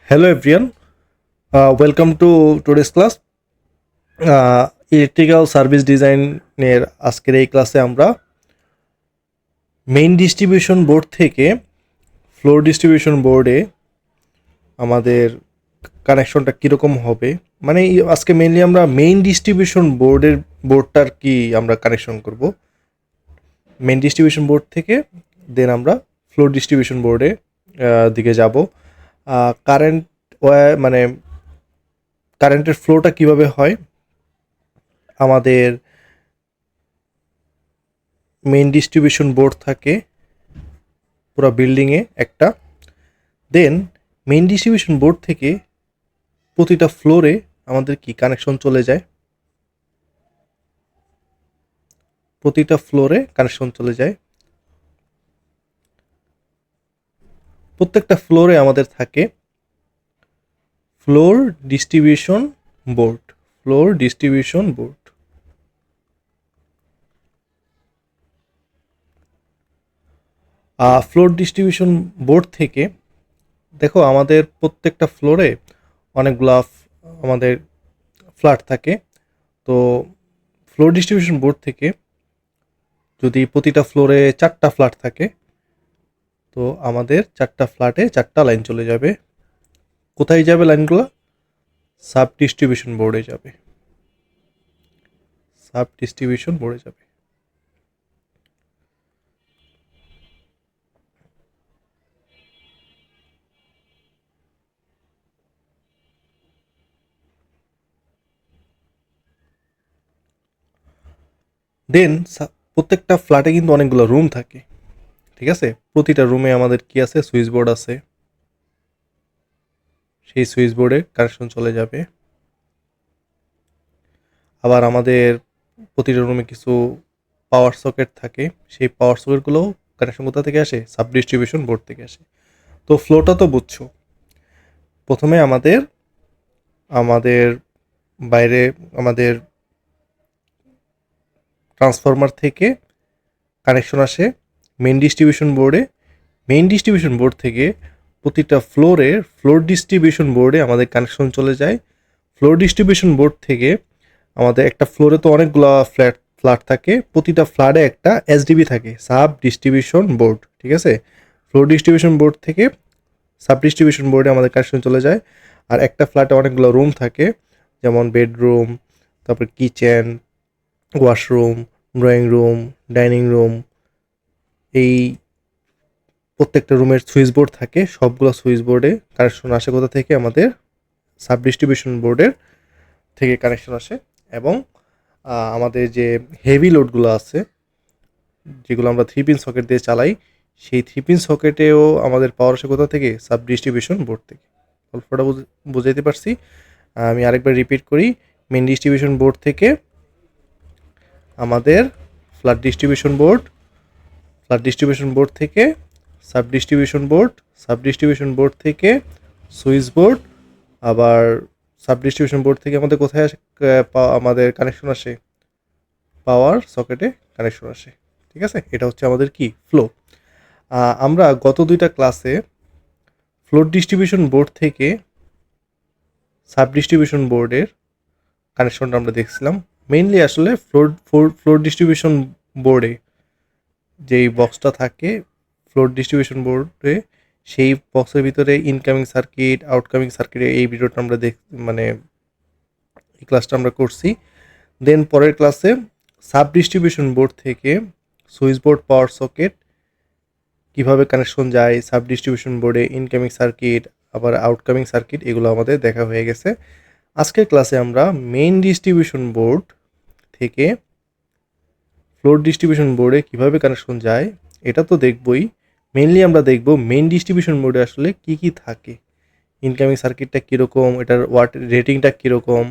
Hello everyone, welcome to today's class. Electrical service ডিজাইনের আজকের এই ক্লাসে আমরা মেইন ডিস্ট্রিবিউশন বোর্ড থেকে ফ্লোর ডিস্ট্রিবিউশন বোর্ডে আমাদের কানেকশনটা কীরকম হবে, মানে আজকে মেইনলি আমরা মেইন ডিস্ট্রিবিউশন বোর্ডটার কি আমরা কানেকশন করব মেইন ডিস্ট্রিবিউশন বোর্ড থেকে, দেন আমরা ফ্লোর ডিস্ট্রিবিউশন বোর্ডে দিকে যাব। কারেন্ট মানে কারেন্টের ফ্লোটা কিভাবে হয়, আমাদের মেইন ডিস্ট্রিবিউশন বোর্ড থাকে পুরো বিল্ডিংয়ে একটা, দেন মেইন ডিস্ট্রিবিউশন বোর্ড থেকে প্রতিটা ফ্লোরে আমাদের কি কানেকশন চলে যায়, প্রতিটা ফ্লোরে কানেকশন চলে যায়। প্রত্যেকটা ফ্লোরে আমাদের থাকে floor distribution board, floor distribution board. Floor distribution board থেকে দেখো আমাদের প্রত্যেকটা ফ্লোরে অনেকগুলা আমাদের ফ্ল্যাট থাকে। তো ফ্লোর ডিস্ট্রিবিউশন বোর্ড থেকে যদি প্রতিটা ফ্লোরে 4টা ফ্ল্যাট থাকে, তো আমাদের 4টা ফ্ল্যাটে 4টা লাইন চলে যাবে। কোথায় যাবে লাইনগুলো? সাব ডিস্ট্রিবিউশন বোর্ডে যাবে, সাব ডিস্ট্রিবিউশন বোর্ডে যাবে। দেন প্রত্যেকটা ফ্ল্যাটে কিন্তু অনেকগুলো রুম থাকে, ঠিক আছে? প্রতিটা রুমে আমাদের কি আছে? সুইচ বোর্ড আছে, সেই সুইচ বোর্ডে কানেকশন চলে যাবে। আবার আমাদের প্রতিটা রুমে কিছু পাওয়ার সকেট থাকে, সেই পাওয়ার সকেটগুলোও কানেকশন কোথা থেকে আসে? সাব ডিস্ট্রিবিউশন বোর্ড থেকে আসে। তো ফ্লোটা তো বুঝছো। প্রথমে আমাদের আমাদের বাইরে আমাদের ট্রান্সফরমার থেকে কানেকশন আসে মেইন ডিস্ট্রিবিউশন বোর্ডে। মেইন ডিস্ট্রিবিউশন বোর্ড থেকে প্রতিটা ফ্লোর ডিস্ট্রিবিউশন বোর্ডে আমাদের কানেকশন চলে যায়। ফ্লোর ডিস্ট্রিবিউশন বোর্ড থেকে আমাদের একটা ফ্লোরে তো অনেকগুলো ফ্ল্যাট থাকে, প্রতিটা ফ্ল্যাটে একটা এসডিবি থাকে, সাব ডিস্ট্রিবিউশন বোর্ড, ঠিক আছে? ফ্লোর ডিস্ট্রিবিউশন বোর্ড থেকে সাব ডিস্ট্রিবিউশন বোর্ডে আমাদের কানেকশন চলে যায়। আর একটা ফ্ল্যাটে অনেকগুলো রুম থাকে, যেমন বেডরুম, তারপর kitchen, washroom, drawing room, dining room, এই প্রত্যেকটা রুমের সুইচ বোর্ড থাকে। সবগুলো সুইচ বোর্ডে কানেকশন আসে কোথা থেকে? আমাদের সাব ডিস্ট্রিবিউশন বোর্ডের থেকে কানেকশন আসে। এবং আমাদের যে হেভি লোডগুলো আছে, যেগুলো আমরা 3 পিন সকেট দিয়ে চালাই, সেই 3 পিন সকেটেও আমাদের পাওয়ার আসে কোথা থেকে? সাব ডিস্ট্রিবিউশন বোর্ড থেকে। গল্পটা বুঝাইতে পারছি? আমি আরেকবার রিপিট করি। মেইন ডিস্ট্রিবিউশন বোর্ড থেকে আমাদের flat distribution board, flat distribution board থেকে sub distribution board, sub distribution board থেকে সুইচ বোর্ড, আবার সাব ডিস্ট্রিবিউশন বোর্ড থেকে আমাদের কোথায় আসে? আমাদের কানেকশন আসে পাওয়ার সকেটে কানেকশন আসে, ঠিক আছে? এটা হচ্ছে আমাদের কি? ফ্লো। আমরা গত 2টা ক্লাসে ফ্লোর ডিস্ট্রিবিউশন বোর্ড থেকে সাব ডিস্ট্রিবিউশন বোর্ডের কানেকশনটা আমরা দেখছিলাম। মেইনলি আসলে ফ্লোর ডিস্ট্রিবিউশন বোর্ডে যেই বক্সটা থাকে ফ্লোর ডিস্ট্রিবিউশন বোর্ডে, সেই বক্সের ভিতরে ইনকামিং সার্কিট, আউটকামিং সার্কিটে এই ভিডিওটা আমরা মানে এই ক্লাসটা আমরা করছি। দেন পরের ক্লাসে সাব ডিস্ট্রিবিউশন বোর্ড থেকে সুইচ বোর্ড, পাওয়ার সকেট কীভাবে কানেকশন যায়, সাব ডিস্ট্রিবিউশন বোর্ডে ইনকামিং সার্কিট, আবার আউটকামিং সার্কিট, এগুলো আমাদের দেখা হয়ে গেছে। আজকের ক্লাসে আমরা মেইন ডিস্ট্রিবিউশন বোর্ড থেকে ফ্লোর ডিস্ট্রিবিউশন বোর্ডে কীভাবে কানেকশন যায় এটা তো দেখবই। মেইনলি আমরা দেখব মেইন ডিস্ট্রিবিউশন বোর্ডে আসলে কি কি থাকে, ইনকামিং সার্কিটটা কীরকম, এটার ওয়াট রেটিংটা কীরকম,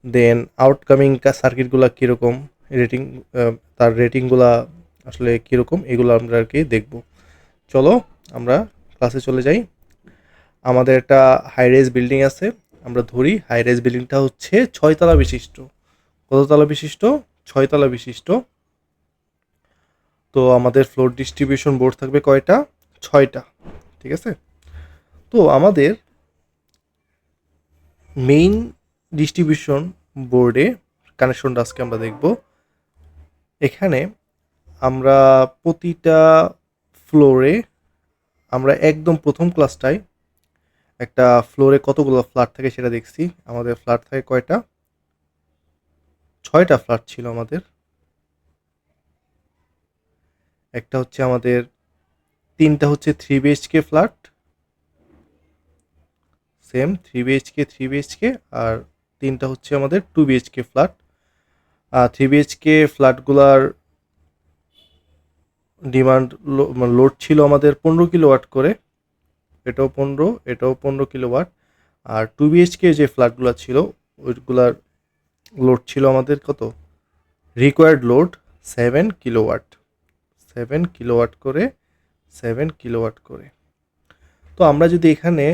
দেন আউটকামিং সার্কিটগুলো কীরকম রেটিং, তার রেটিংগুলা আসলে কীরকম, এগুলো আমরা আর কি দেখব। চলো আমরা ক্লাসে চলে যাই। আমাদের একটা হাই রাইজ বিল্ডিং আছে, আমরা ধরি হাই রাইজ বিল্ডিংটা হচ্ছে 6 তলা বিশিষ্ট। কত তলা বিশিষ্ট? 6 তলা বিশিষ্ট। তো আমাদের ফ্লোর ডিস্ট্রিবিউশন বোর্ড থাকবে কয়টা? 6টা, ঠিক আছে? তো আমাদের মেইন ডিস্ট্রিবিউশন বোর্ডে কানেকশনটা আজকে আমরা দেখব। এখানে আমরা প্রতিটা ফ্লোরে আমরা একদম প্রথম ক্লাসটায় একটা ফ্লোরে কতগুলো ফ্ল্যাট থাকে সেটা দেখছি। আমাদের ফ্ল্যাট থাকে কয়টা? 6টা ফ্ল্যাট ছিল আমাদের। একটা হচ্ছে আমাদের 3টা হচ্ছে 3 BHK flat, same 3 BHK 3 BHK, আর 3টা হচ্ছে আমাদের 2 বিএইচকে ফ্ল্যাট। 3 বিএইচকে ফ্ল্যাটগুলার ডিমান্ড লোড ছিল আমাদের 15 কিলোওয়াট করে, এটাও 15, এটাও 15 কিলোওয়াট। আর 2 বিএইচকে যে ফ্ল্যাটগুলো ছিল ওইগুলার লোড ছিল আমাদের কত? রিকোয়ার্ড লোড 7 কিলোওয়াট, 7 কিলোওয়াট করে, 7 কিলোওয়াট করে। তো আমরা যদি এখানে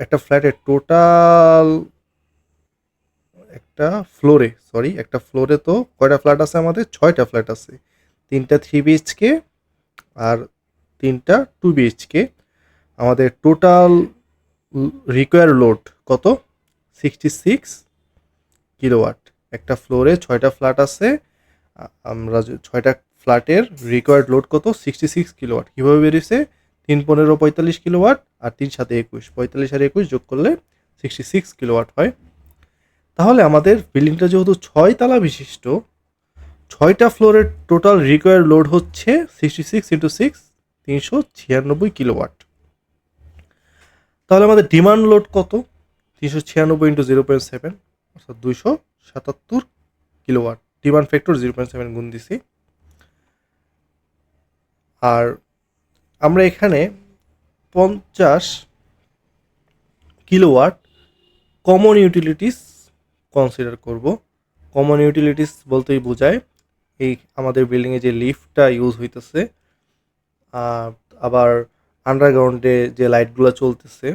একটা ফ্ল্যাটের টোটাল একটা ফ্লোরে তো কয়টা ফ্ল্যাট আছে আমাদের? 6টা ফ্ল্যাট আছে। 3টা 3 বিএইচকে আর 3টা 2 বিএইচকে। আমাদের টোটাল রিকোয়ার লোড কত? 66 কিলোওয়াট। একটা ফ্লোরে 6টা ফ্ল্যাট আছে, আমরা 6টা ফ্ল্যাটের রিকোয়ার্ড লোড কত? 66 কিলোওয়াট। কীভাবে বেরিয়েছে? 3 15 45 কিলোওয়াট, আর 3 7 21, 45 আর 21 যোগ করলে 66 কিলোওয়াট হয়। তাহলে আমাদের বিল্ডিংটা যেহেতু 6 তলা বিশিষ্ট, 6টা ফ্লোরের টোটাল রিকোয়ার্ড লোড হচ্ছে 66 ইন্টু 6, 396 কিলোওয়াট। তাহলে আমাদের ডিমান্ড লোড কত? 396 ইন্টু 0.7, অর্থাৎ 277 কিলোওয়াট। ডিমান্ড ফ্যাক্টর 0.7 গুণ দিছি। আর আমরা এখানে 50 কিলোওয়াট কমন ইউটিলিটিস কনসিডার করব। কমন ইউটিলিটিস বলতেই বোঝায় এই আমাদের বিল্ডিংয়ে যে লিফটটা ইউজ হইতেছে, আবার আন্ডারগ্রাউন্ডে যে লাইটগুলো চলতেছে,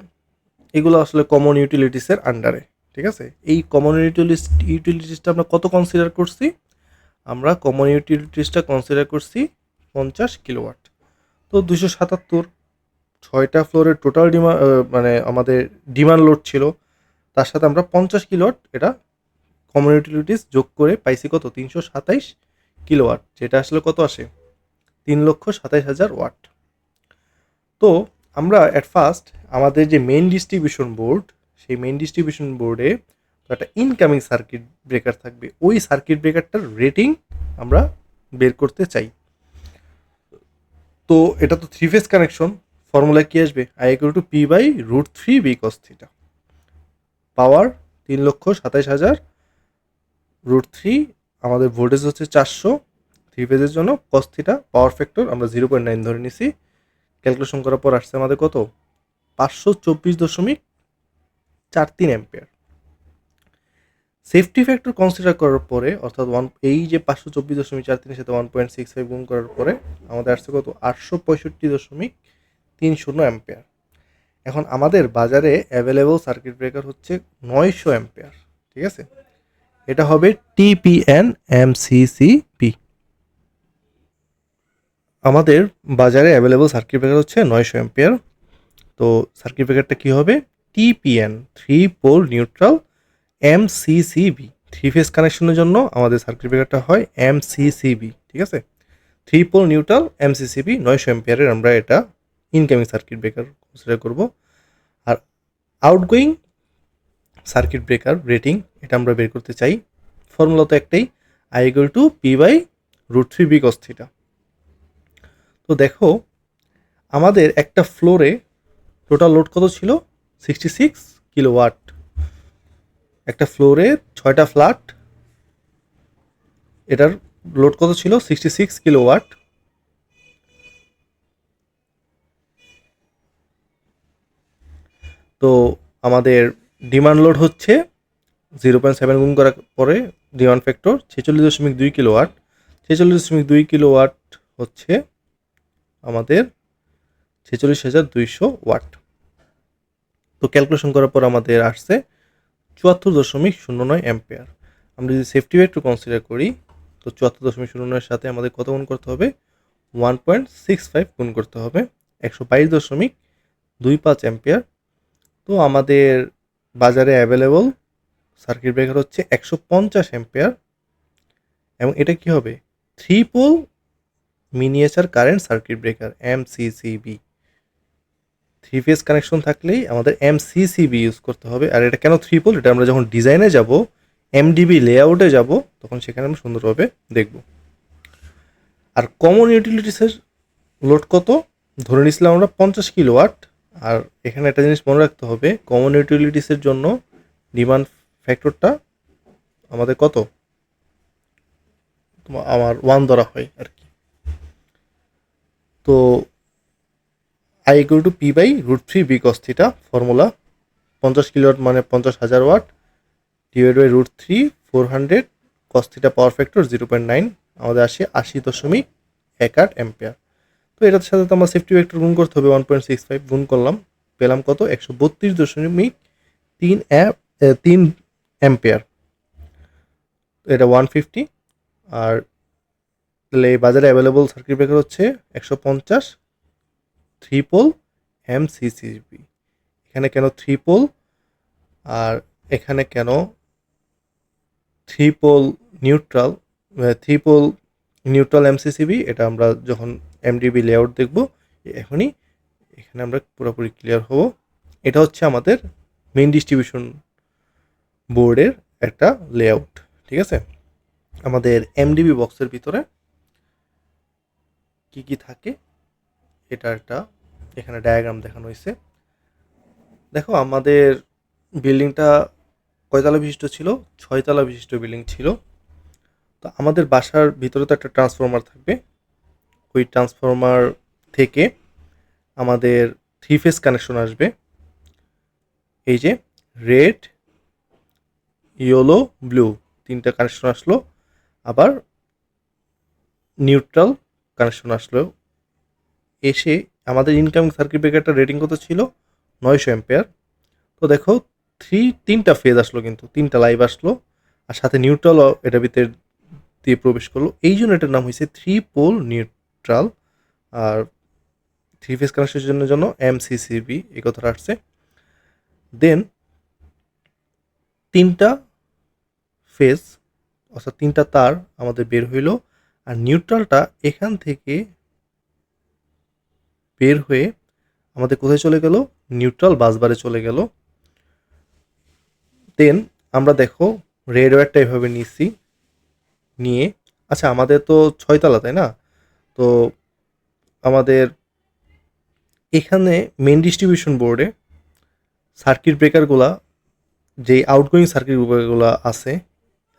এগুলো আসলে কমন ইউটিলিটিসের আন্ডারে। ঠিক আছে, এই কমন ইউটিলিটিসটা আমরা কত কনসিডার করছি? আমরা কমন ইউটিলিটিসটা কনসিডার করছি 50 কিলোওয়াট। তো 277, 6টা ফ্লোরের টোটাল ডিমান্ড মানে আমাদের ডিমান্ড লোড ছিল, তার সাথে আমরা 50 কিলোওয়াট এটা কমন ইউটিলিটিস যোগ করে পাইছি কত? 327 কিলোওয়াট, যেটা আসলে কত আসে? 3,27,000 ওয়াট। তো আমরা অ্যাট ফার্স্ট আমাদের যে মেইন ডিস্ট্রিবিউশন বোর্ড, সেই মেইন ডিস্ট্রিবিউশন বোর্ডে একটা ইনকামিং সার্কিট ব্রেকার থাকবে। ওই সার্কিট ব্রেকারটার রেটিং আমরা বের করতে চাই। তো এটা তো 3 ফেজ কানেকশন, ফর্মুলা কি আসবে? I = P/√3 B cos θ। পাওয়ার 3,27,000, √3, আমাদের ভোল্টেজ হচ্ছে 400, 3 ফেজের জন্য cos θ পাওয়ার ফ্যাক্টর আমরা 0.9 ধরে নিছি। ক্যালকুলেশন করার পর আসছে আমাদের কত? 524.43 অ্যাম্পিয়ার। সেফটি ফ্যাক্টর কনসিডার করার পরে, অর্থাৎ এই যে 524.43 সাথে 1.65 গুণ করার পরে আমাদের আসছে কত? 865.30 অ্যাম্পিয়ার। এখন আমাদের বাজারে অ্যাভেলেবল সার্কিট ব্রেকার হচ্ছে 900 অ্যাম্পিয়ার। ঠিক আছে, এটা হবে TPN MCCB। আমাদের বাজারে অ্যাভেলেবল সার্কিট ব্রেকার হচ্ছে 900 অ্যাম্পিয়ার। তো সার্কিট ব্রেকারটা কী হবে? TPN, 3 pole neutral MCCB। 3 phase কানেকশনের জন্য আমাদের সার্কিট ব্রেকারটা হয় MCCB। ঠিক আছে, 3 পোল নিউট্রাল MCCB 900 অ্যাম্পিয়ারের আমরা এটা ইনকামিং সার্কিট ব্রেকার কনসিডার করব। আর আউটগোয়িং সার্কিট ব্রেকার রেটিং এটা আমরা বের করতে চাই। ফর্মুলা তো একটাই, I = P/√3 B cos θ। তো দেখো আমাদের একটা ফ্লোরে টোটাল লোড কত ছিল? 66 কিলোওয়াট। একটা ফ্লোরে 6টা ফ্ল্যাট, এটার লোড কত ছিল? 66 কিলোওয়াট। তো আমাদের ডিমান্ড লোড হচ্ছে 0.7 গুণ করার পরে ডিমান্ড ফ্যাক্টর 46.2 কিলোওয়াট। 46.2 কিলোওয়াট হচ্ছে আমাদের 46,200 ওয়াট। তো ক্যালকুলেশন করার পর আমাদের আসছে 74.09 অ্যাম্পিয়ার। আমরা যদি সেফটি ফ্যাক্টর কনসিডার করি, তো 74.09 সাথে আমাদের কত গুণ করতে হবে? 1.65 গুণ করতে হবে, 122.25 অ্যাম্পিয়ার। তো আমাদের বাজারে অ্যাভেলেবল সার্কিট ব্রেকার হচ্ছে 150 অ্যাম্পিয়ার এবং এটা কি হবে 3 pole miniature current circuit breaker MCCB. 3 phase connection থাকলেই আমাদের এমসিসিবি ইউজ করতে হবে। আর এটা কেন 3 পোল, এটা আমরা যখন ডিজাইনে যাব, এমডিবি লেআউটে যাব, তখন সেখানে আমরা সুন্দরভাবে দেখব। আর কমন ইউটিলিটিসের লোড কত ধরে নিয়েছিলাম আমরা 50 কিলোওয়াট। আর এখানে একটা জিনিস মনে রাখতে হবে, কমন ইউটিলিটিসের জন্য ডিমান্ড ফ্যাক্টরটা আমাদের কত, আমার 1 ধরা হয় আর কি। তো I equal to P by √3 B cos theta formula, 50 kilowatt মানে 50,000 watt divide by √3 400 cos theta power factor 0.9, আমাদের আসে 80.18 অ্যাম্পিয়ার। তো এটার সাথে তো আমরা সেফটি ভেক্টর গুণ করতে হবে, 1.65 গুণ করলাম, পেলাম কত 132.3 অ্যাম্পিয়ার। এটা 150। আর তাহলে এই বাজারে অ্যাভেলেবল সার্কিট ব্রেকার হচ্ছে 150 3 পোল এমসিসিবি। এখানে কেন 3 পোল আর এখানে কেন 3 pole neutral, 3 pole neutral MCCB, এটা আমরা যখন এমডিবি লেআউট দেখব এখনই এখানে আমরা পুরোপুরি ক্লিয়ার হব। এটা হচ্ছে আমাদের মেইন ডিস্ট্রিবিউশন বোর্ডের একটা লেআউট, ঠিক আছে। আমাদের এমডিবি বক্সের ভিতরে কি কি থাকে এটা একটা এখানে ডায়াগ্রাম দেখানো হয়েছে। দেখো আমাদের বিল্ডিংটা কয়তলা বিশিষ্ট ছিল, 6 তলা বিশিষ্ট বিল্ডিং ছিল। তো আমাদের বাসার ভিতরে তো একটা ট্রান্সফরমার থাকবে, ওই ট্রান্সফরমার থেকে আমাদের 3 ফেজ কানেকশন আসবে। এই যে রেড, ইয়েলো, ব্লু 3টা কানেকশন আসলো, আবার নিউট্রাল কানেকশন আসলো। এসে আমাদের ইনকামিং সার্কিট ব্রেকারটা রেটিং কত ছিল 900 অ্যাম্পিয়ার। তো দেখো 3টা ফেজ আসলো, কিন্তু 3টা লাইভ আসলো, আর সাথে নিউট্রালও এটা ভিতরে দিয়ে প্রবেশ করলো। এই জন্য এটার নাম হয়েছে 3 পোল নিউট্রাল। আর 3 ফেজ কানেকশনের জন্য এমসিসিবি এই কথাটা আসছে। দেন 3টা ফেজ অর্থাৎ 3টা তার আমাদের বের হইলো, আর নিউট্রালটা এখান থেকে বের হয়ে আমাদের কোথায় চলে গেল, নিউট্রাল বাসবারে চলে গেল। দেন আমরা দেখো রেড ওয়্যারটা এভাবে নিচ্ছি, নিয়ে আচ্ছা আমাদের তো 6 তলা তাই না, তো আমাদের এখানে মেন ডিস্ট্রিবিউশন বোর্ডে সার্কিট ব্রেকারগুলা, যেই আউটগোয়িং সার্কিট ব্রেকারগুলো আছে,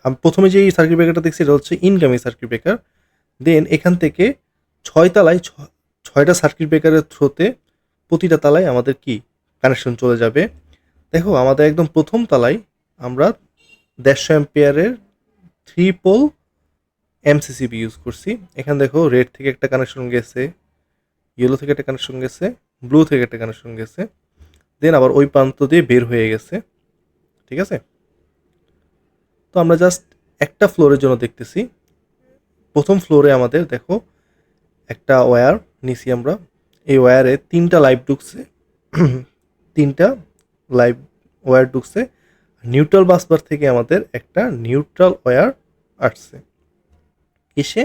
আমি প্রথমে যেই সার্কিট ব্রেকারটা দেখছি এটা হচ্ছে ইনকামিং সার্কিট ব্রেকার। দেন এখান থেকে 6 তলায় 6টা সার্কিট ব্রেকারের থ্রোতে প্রতিটা তালায় আমাদের কি কানেকশন চলে যাবে। দেখো আমাদের একদম প্রথম তালায় আমরা 150 অ্যাম্পিয়ারের 3 পোল এমসিসিবি ইউজ করছি। এখানে দেখো রেড থেকে একটা কানেকশন গেছে, ইয়েলো থেকে একটা কানেকশন গেছে, ব্লু থেকে একটা কানেকশন গেছে, দেন আবার ওই প্রান্ত দিয়ে বের হয়ে গেছে, ঠিক আছে। তো আমরা জাস্ট একটা ফ্লোরের জন্য দেখতেছি। প্রথম ফ্লোরে আমাদের দেখো একটা ওয়্যার নিছি আমরা, এই ওয়্যারে 3টা লাইভ ঢুকছে, 3টা লাইভ ওয়্যার ঢুকছে। নিউট্রাল বাসবার থেকে আমাদের একটা নিউট্রাল ওয়্যার আসছে, এসে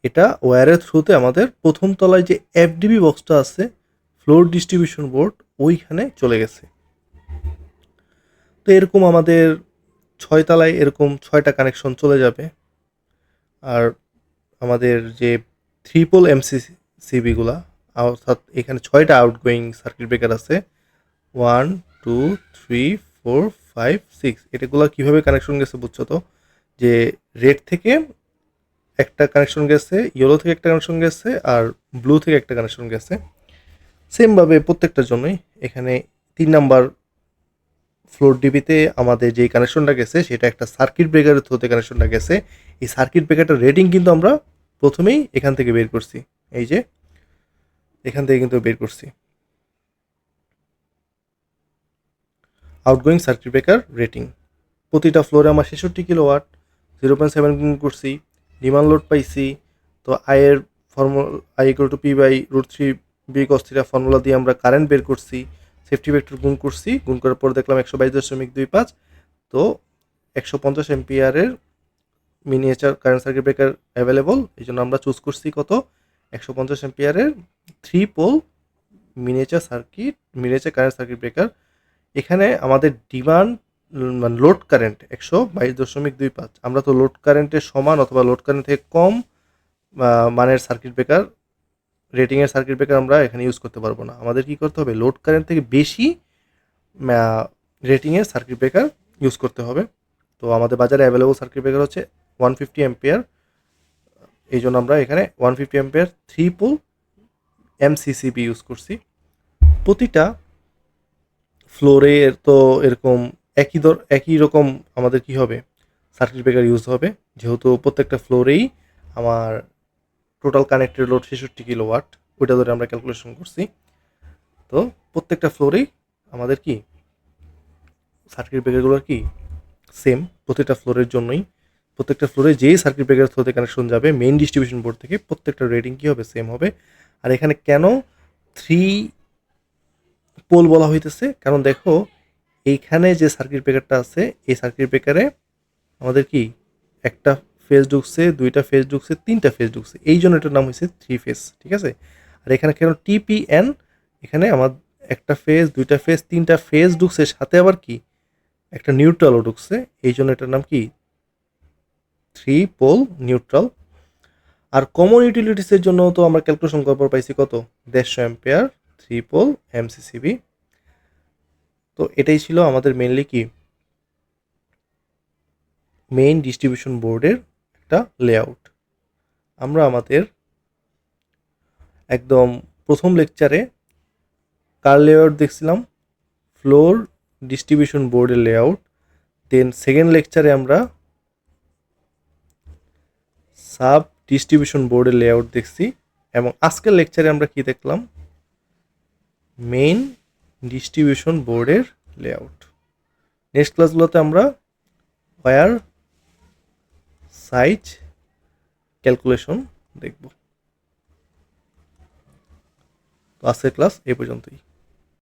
এটা ওয়্যারের থ্রুতে আমাদের প্রথম তলায় যে এফডিবি বক্সটা আছে, ফ্লোর ডিস্ট্রিবিউশন বোর্ড, ওইখানে চলে গেছে। তো এরকম আমাদের 6 তলায় এরকম 6টা কানেকশন চলে যাবে। আর আমাদের যে 3 পোল এমসিসিবিগুলা, অর্থাৎ এখানে 6টা আউটগোয়িং সার্কিট ব্রেকার আছে, 1 2 3 4 5 6, এটাগুলো কীভাবে কানেকশন গেছে বুঝছো তো, যে রেড থেকে একটা কানেকশন গেছে, ইয়েলো থেকে একটা কানেকশন গেছে, আর ব্লু থেকে একটা কানেকশন গেছে। সেমভাবে প্রত্যেকটার জন্যই এখানে 3 নাম্বার ফ্লোর ডিবিতে আমাদের যেই কানেকশনটা গেছে সেটা একটা সার্কিট ব্রেকারের থ্রুতে কানেকশনটা গেছে। এই সার্কিট ব্রেকারটার রেটিং কিন্তু আমরা প্রথমেই এখান থেকে বের করছি, এই যে এখান থেকে কিন্তু বের করছি আউটগোয়িং সার্কিট ব্রেকার রেটিং। প্রতিটা ফ্লোরে আমার 66 কিলোওয়াট, 0.7 গুণ করছি, ডিমান্ড লোড পাইছি। তো আয়ের formula I equal to P by √3 V cos theta formula দিয়ে আমরা কারেন্ট বের করছি, সেফটি ভেক্টর গুণ করছি, গুণ করার পর দেখলাম 122.25। তো 150 এম্পিয়ারের miniature current circuit breaker available, এই জন্য আমরা চুজ করছি কত 150 এম্পিয়ারের 3 pole miniature current circuit breaker. এখানে আমাদের ডিমান্ড মানে লোড কারেন্ট 122.25, আমরা তো লোড কারেন্টের সমান অথবা লোড কারেন্ট থেকে কম মানের সার্কিট ব্রেকার রেটিংয়ের সার্কিট ব্রেকার আমরা এখানে ইউজ করতে পারবো না। আমাদের কি করতে হবে, লোড কারেন্ট থেকে বেশি রেটিংয়ের সার্কিট ব্রেকার ইউজ করতে হবে। তো আমাদের বাজারে অ্যাভেলেবল সার্কিট ব্রেকার হচ্ছে 150 এম্পিয়ার, এই জন্য আমরা এখানে 150 এম্পিয়ার 3 পোল এমসিসিবি ইউজ করছি। প্রতিটা ফ্লোরের তো এরকম একই রকম আমাদের কি হবে সার্কিট ব্রেকার ইউজ হবে, যেহেতু প্রত্যেকটা ফ্লোরেই আমার টোটাল কানেক্টেড লোড 66 কিলোওয়াট, ওইটা ধরে আমরা ক্যালকুলেশন করছি। তো প্রত্যেকটা ফ্লোরেই আমাদের কি সার্কিট ব্রেকারগুলোর কি সেম, প্রত্যেকটা ফ্লোরের জন্যই প্রত্যেকটা ফ্লোরে যেই সার্কিট ব্রেকার থ্রোতে কানেকশন যাবে মেইন ডিস্ট্রিবিউশন বোর্ড থেকে প্রত্যেকটা রেটিং কী হবে, সেম হবে। আর এখানে কেন 3 পোল বলা হইতেছে, কারণ দেখো এইখানে যে সার্কিট ব্রেকারটা আছে এই সার্কিট ব্রেকারে আমাদের কি একটা ফেজ ঢুকছে, দুইটা ফেজ ঢুকছে, তিনটা ফেজ ঢুকছে, এই জন্য এটার নাম হয়েছে 3 ফেজ, ঠিক আছে। আর এখানে কেন টিপিএন, এখানে আমার একটা ফেজ, দুইটা ফেজ, তিনটা ফেজ ঢুকছে, সাথে আবার কি একটা নিউট্রালও ঢুকছে, এই জন্য এটার নাম কি 3 পোল নিউট্রাল। আর কমন ইউটিলিটিসের জন্য তো আমরা ক্যালকুলেশন করার পর পাইছি কত 150 অ্যাম্পিয়ার 3 পোল এমসিসিবি। তো এটাই ছিল আমাদের মেইনলি কি মেইন ডিস্ট্রিবিউশন বোর্ডের একটা লেআউট। আমরা আমাদের একদম প্রথম লেকচারে কার লেআউট দেখছিলাম, ফ্লোর ডিস্ট্রিবিউশন বোর্ডের লেআউট। দেন সেকেন্ড লেকচারে আমরা সাব ডিস্ট্রিবিউশন বোর্ডের লেআউট দেখছি, এবং আজকের লেকচারে আমরা কি দেখলাম, মেইন ডিস্ট্রিবিউশন বোর্ডের লেআউট। নেক্সট ক্লাসগুলোতে আমরা ওয়্যার সাইজ ক্যালকুলেশন দেখব। তো আজকের ক্লাস এই পর্যন্তই।